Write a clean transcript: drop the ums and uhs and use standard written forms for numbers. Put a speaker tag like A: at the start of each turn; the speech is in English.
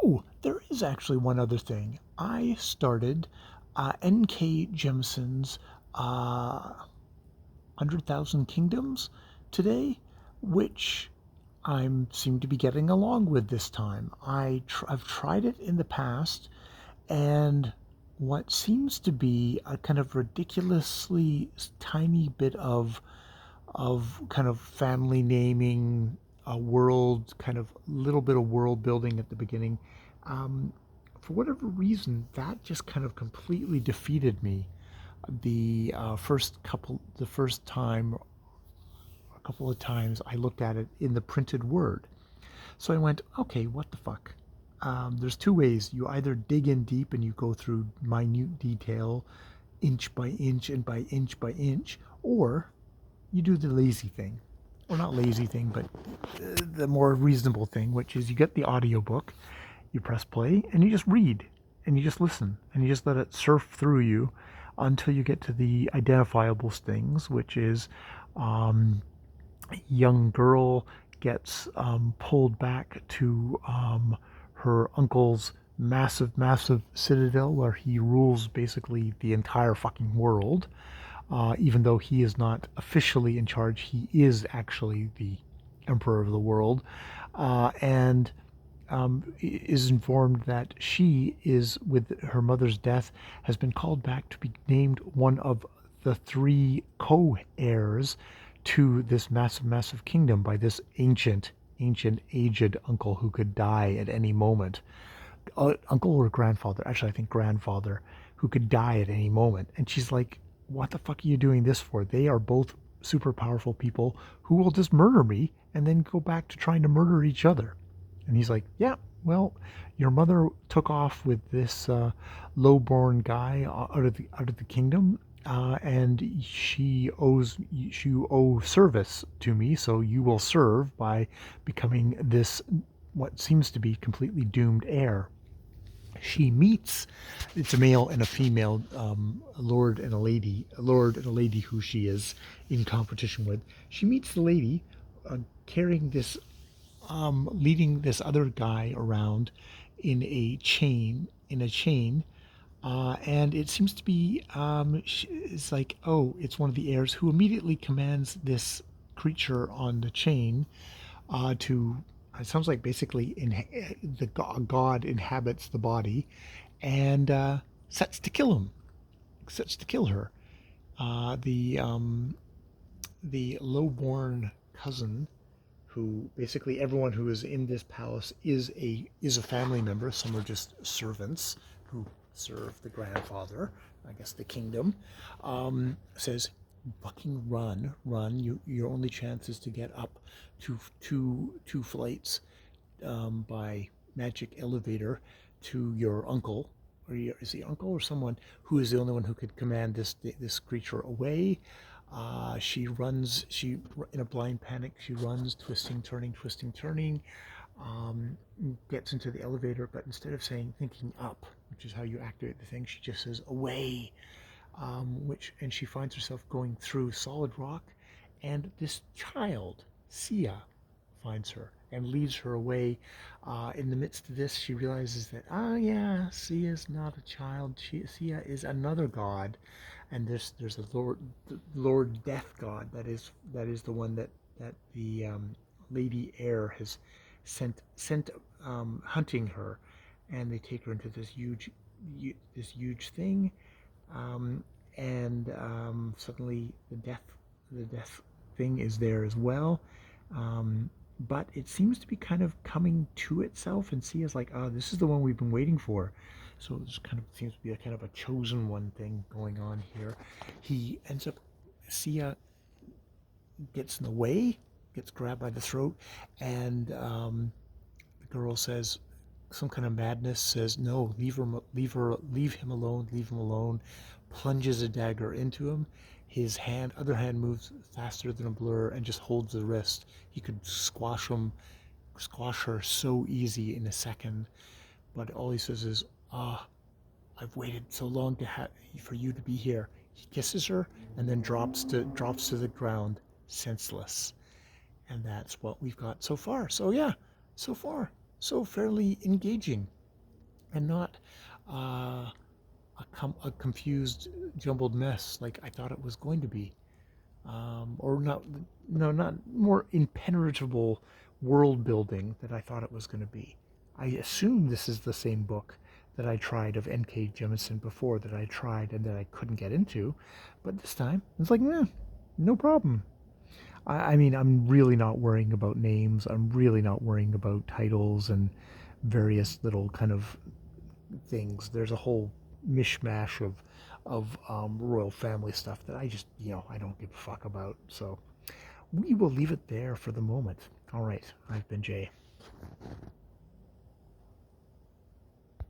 A: Oh, there is actually one other thing. I started N.K. Jemisin's 100,000 Kingdoms today, which I'm seem to be getting along with this time. I've tried it in the past, and what seems to be a kind of ridiculously tiny bit of kind of family naming, a world kind of little bit of world building at the beginning. Um, for whatever reason, that just kind of completely defeated me. The first time, a couple of times, I looked at it in the printed word. So I went, okay, what the fuck? There's two ways. You either dig in deep and you go through minute detail, inch by inch and by inch by inch, or you do the lazy thing. Or not lazy thing, but the more reasonable thing, which is you get the audiobook, you press play, and you just read, and you just listen, and you just let it surf through you until you get to the identifiable things, which is um, young girl gets pulled back to her uncle's massive citadel where he rules basically the entire fucking world. Even though he is not officially in charge, he is actually the emperor of the world, and is informed that she is, with her mother's death, has been called back to be named one of the three co-heirs to this massive kingdom by this ancient aged uncle who could die at any moment. Uncle or grandfather, actually I think grandfather, who could die at any moment. And she's like, what the fuck are you doing this for? They are both super powerful people who will just murder me and then go back to trying to murder each other. And he's like, yeah, well, your mother took off with this low-born guy out of the kingdom, and you owe service to me, so you will serve by becoming this what seems to be completely doomed heir. She meets, it's a male and a female, a lord and a lady who she is in competition with. She meets the lady carrying this leading this other guy around in a chain, and it seems to be it's like, oh, it's one of the heirs, who immediately commands this creature on the chain to, it sounds like basically the god inhabits the body, and sets to kill him, sets to kill her. The lowborn cousin, who basically everyone who is in this palace is a family member. Some are just servants who serve the grandfather, I guess the kingdom. Says, "Fucking run! Your only chance is to get up to two flights by magic elevator to your uncle." Or is he uncle or someone who is the only one who could command this creature away? She runs. She, in a blind panic, she runs, twisting, turning. Um, Gets into the elevator, but instead of saying thinking up, which is how you activate the thing, she just says away. And she finds herself going through solid rock, and this child, Sia, finds her and leads her away. In the midst of this, she realizes that, yeah, Sia is not a child. Sia is another god, and there's a Lord Death God that is the one that the Lady Air has sent hunting her, and they take her into this huge thing, um, and suddenly the death thing is there as well. But it seems to be kind of coming to itself, and Sia's like, oh, this is the one we've been waiting for. So it kind of seems to be a kind of a chosen one thing going on here. He ends up, Sia gets in the way, gets grabbed by the throat, and the girl says, some kind of madness says, no, leave him alone, leave him alone. Plunges a dagger into him. His other hand moves faster than a blur and just holds the wrist. He could squash her so easy in a second. But all he says is, I've waited so long for you to be here. He kisses her and then drops to the ground, senseless. And that's what we've got so far. So yeah, so far so fairly engaging and not uh, a confused, jumbled mess like I thought it was going to be. Or not, no, not more impenetrable world building that I thought it was going to be. I assume this is the same book that I tried of N.K. Jemisin before that I tried and that I couldn't get into, but this time it's like, no problem. I mean, I'm really not worrying about names. I'm really not worrying about titles and various little kind of things. There's a whole mishmash of royal family stuff that I just I don't give a fuck about. So we will leave it there for the moment. All right, I've been Jay.